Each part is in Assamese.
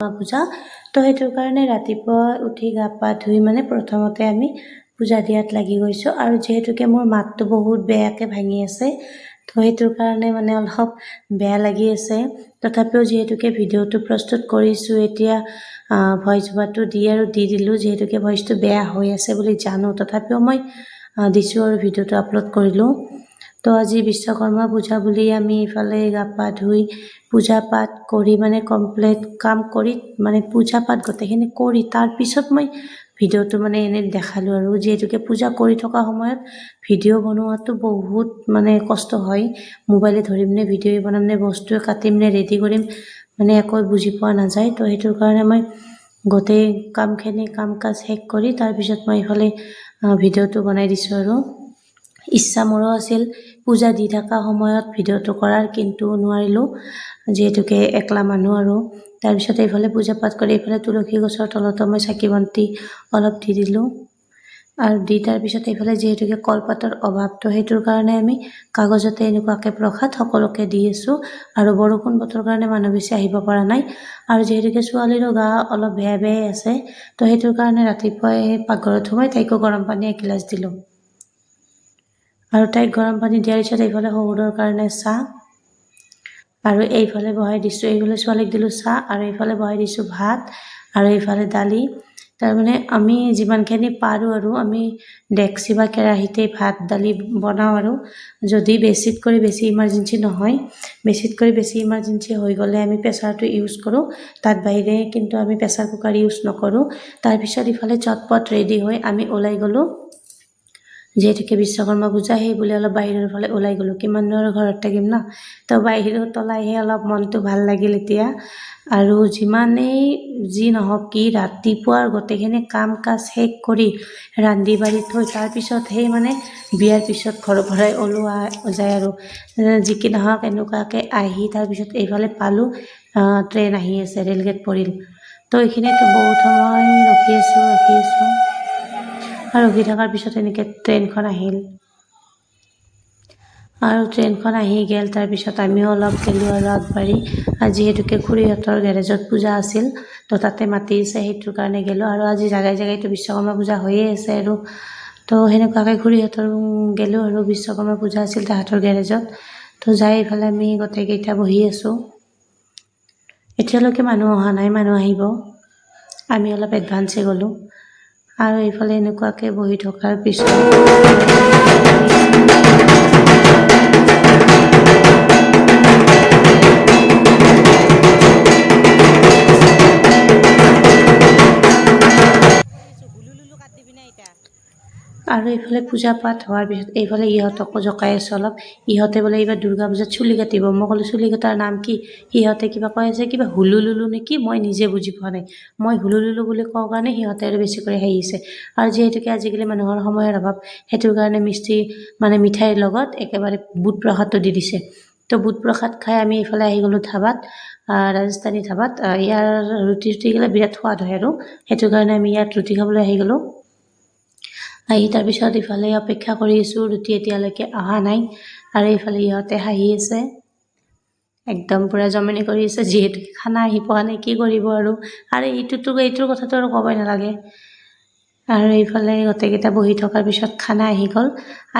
পূজা। তো সেইটোৰ কাৰণে ৰাতিপুৱা উঠি গা পা ধুই মানে প্ৰথমতে আমি পূজা দিয়াত লাগি গৈছোঁ। আৰু যিহেতুকে মোৰ মাতটো বহুত বেয়াকৈ ভাঙি আছে, তো সেইটোৰ কাৰণে মানে অলপ বেয়া লাগি আছে। তথাপিও যিহেতুকে ভিডিঅ'টো প্ৰস্তুত কৰিছোঁ, এতিয়া ভইচ ওভাৰটো দি দিলোঁ। যিহেতুকে ভইচটো বেয়া হৈ আছে বুলি জানো, তথাপিও মই দিছোঁ আৰু ভিডিঅ'টো আপলোড কৰিলোঁ। তো আজি বিশ্বকৰ্মা পূজা বুলি আমি ইফালে গা পা ধুই পূজা পাঠ কৰি মানে কমপ্লিট কাম কৰি মানে পূজা পাঠ গোটেইখিনি কৰি তাৰপিছত মই ভিডিঅ'টো মানে এনে দেখালোঁ। আৰু যিহেতুকে পূজা কৰি থকা সময়ত ভিডিঅ' বনোৱাটো বহুত মানে কষ্ট হয়। মোবাইলে ধৰিম নে ভিডিঅ' বনাম নে বস্তুৱে কাটিম নে ৰেডি কৰিম মানে একো বুজি পোৱা নাযায়। তো সেইটোৰ কাৰণে মই গোটেই কাম কাজ শেষ কৰি তাৰপিছত মই ইফালে ভিডিঅ'টো বনাই দিছোঁ। আৰু ইচ্ছা মোৰো আছিল পূজা দি থকা সময়ত ভিডিঅ'টো কৰাৰ, কিন্তু নোৱাৰিলোঁ যিহেতুকে একলা মানুহ। আৰু তাৰপিছত এইফালে পূজা পাঠ কৰি এইফালে তুলসী গছৰ তলতো মই চাকি বন্তি অলপ দি দিলোঁ। আৰু দি তাৰপিছত এইফালে যিহেতুকে কলপাতৰ অভাৱ, তো সেইটোৰ কাৰণে আমি কাগজতে এনেকুৱাকৈ প্ৰসাদ সকলোকে দি আছোঁ। আৰু বৰষুণ বতৰৰ কাৰণে মানুহ বেছি আহিব পৰা নাই। আৰু যিহেতুকে ছোৱালীৰো গা অলপ বেয়াই আছে, তো সেইটোৰ কাৰণে ৰাতিপুৱাই পাকঘৰত সোমাই তাইকো গৰম পানী এগিলাচ দিলোঁ। আৰু তাইক গৰম পানী দিয়াৰ পিছত এইফালে শহুৰৰ কাৰণে চাহ, আৰু এইফালে বহাই দিছোঁ, এইফালে ছোৱালীক দিলোঁ চাহ, আৰু এইফালে বহাই দিছোঁ ভাত, আৰু এইফালে দালি। তাৰমানে আমি যিমানখিনি পাৰোঁ আৰু আমি ডেক্সি বা কেৰাহীতেই ভাত দালি বনাওঁ। আৰু যদি বেছিতকৈ বেছি ইমাৰ্জেঞ্চি নহয়, বেছিতকৈ বেছি ইমাৰ্জেঞ্চি হৈ গ'লে আমি প্ৰেছাৰটো ইউজ কৰোঁ। তাত বাহিৰে কিন্তু আমি প্ৰেছাৰ কুকাৰ ইউজ নকৰোঁ। তাৰপিছত ইফালে চটপট ৰেডি হৈ আমি ওলাই গ'লোঁ। যিহেতুকে বিশ্বকৰ্মা পূজা সেই বুলি অলপ বাহিৰৰ ফালে ওলাই গ'লোঁ। কিমান আৰু ঘৰত থাকিম ন, তো বাহিৰত ওলাইহে অলপ মনটো ভাল লাগিল এতিয়া। আৰু যিমানেই যি নহওক কি ৰাতিপুৱাৰ গোটেইখিনি কাম কাজ শেষ কৰি ৰান্ধি বাঢ়ি থৈ তাৰপিছতহে মানে বিয়াৰ পিছত ঘৰৰ পৰাই ওলোৱা যায়। আৰু যি কি নহওক এনেকুৱাকৈ আহি তাৰপিছত এইফালে পালোঁ ট্ৰেইন আহি আছে, ৰেলগেট পৰিল। তো এইখিনিতো বহুত সময় ৰখি আছোঁ। আৰু ৰখি থকাৰ পিছত এনেকৈ ট্ৰেইনখন আহিল, আৰু ট্ৰেইনখন আহি গ'ল। তাৰপিছত আমিও অলপ গ'লোঁ আৰু আগবাঢ়ি, যিহেতুকে খুৰীহঁতৰ গেৰেজত পূজা আছিল, তো তাতে মাতিছে, সেইটোৰ কাৰণে গ'লোঁ। আৰু আজি জেগাইতো বিশ্বকৰ্মা পূজা হৈয়ে আছে। আৰু তো সেনেকুৱাকৈ খুৰীহঁতৰ গ'লোঁ, আৰু বিশ্বকৰ্মা পূজা আছিল তাহাঁতৰ গেৰেজত। তো যাই এইফালে আমি গোটেইকেইটা বহি আছোঁ। এতিয়ালৈকে মানুহ অহা নাই, মানুহ আহিব, আমি অলপ এডভান্সে গ'লোঁ। আৰু এইফালে এনেকুৱাকৈ বহি থকাৰ পিছত আৰু এইফালে পূজা পাঠ হোৱাৰ পিছত এইফালে ইহঁতকো জকাই আছোঁ অলপ। ইহঁতে বোলে এইবাৰ দুৰ্গা পূজাত চুলি কাটিব। মই ক'লোঁ চুলি কটাৰ নাম কি? সিহঁতে কিবা কৈ আছে, কিবা হুলুলুলু নেকি, মই নিজে বুজি পোৱা নাই। মই হুলুলুলু বুলি কওঁ কাৰণে সিহঁতে আৰু বেছি কৰি হাঁহিছে। আৰু যিহেতুকে আজিকালি মানুহৰ সময়ৰ অভাৱ, সেইটোৰ কাৰণে মিঠাইৰ লগত একেবাৰে বুট প্ৰসাদটো দি দিছে। তো বুট প্ৰসাদ খাই আমি এইফালে আহি গ'লোঁ ধাবাত, ৰাজস্থানী ধাবাত। ইয়াৰ ৰুটিগিলা বিৰাট সোৱাদ হয়, আৰু সেইটো কাৰণে আমি ইয়াত ৰুটি খাবলৈ আহি গ'লোঁ। আহি তাৰপিছত ইফালে অপেক্ষা কৰি আছোঁ, ৰুটি এতিয়ালৈকে অহা নাই। আৰু এইফালে ইহঁতে হাঁহি আছে, একদম পূৰা জমনি কৰি আছে, যিহেতু খানা আহি পোৱা নাই, কি কৰিব আৰু এইটোৰ কথাটো আৰু ক'বই নালাগে। আৰু এইফালে গোটেইকেইটা বহি থকাৰ পিছত খানা আহি গ'ল।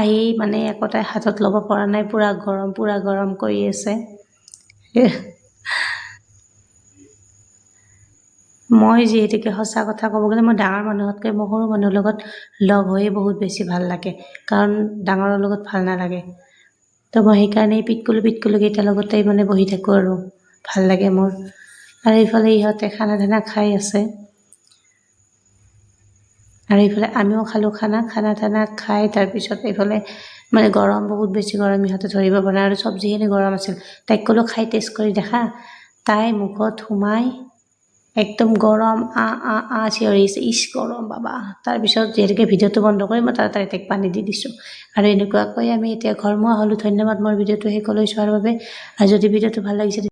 আহি মানে একোটাই হাতত ল'ব পৰা নাই, পূৰা গৰম কৰি আছে। মই যিহেতুকে সঁচা কথা ক'ব গ'লে মই ডাঙৰ মানুহতকৈ মই সৰু মানুহৰ লগত লগ হৈয়ে বহুত বেছি ভাল লাগে, কাৰণ ডাঙৰৰ লগত ভাল নালাগে। তো মই সেইকাৰণে পিটকুলু কেইটাৰ লগতেই মানে বহি থাকোঁ, আৰু ভাল লাগে মোৰ। আৰু এইফালে ইহঁতে খানা খাই আছে, আৰু এইফালে আমিও খালোঁ খানা খাই তাৰপিছত এইফালে মানে গৰম, বহুত বেছি গৰম, ইহঁতে ধৰিব পৰা নাই। আৰু চব্জিখিনি গৰম আছিল। তাইক ক'লোঁ খাই টেষ্ট কৰি দেখা, তাই মুখত সোমাই একদম গৰম চিঞৰিছে, ইচ গৰম বাবা। তাৰপিছত যিহেতুকে ভিডিঅ'টো বন্ধ কৰি মই তাইক পানী দি দিছোঁ। আৰু এনেকুৱাকৈ আমি এতিয়া ঘৰমুৱা হ'লোঁ। ধন্যবাদ মোৰ ভিডিঅ'টো শেষলৈ চোৱাৰ বাবে। আৰু যদি ভিডিঅ'টো ভাল লাগিছে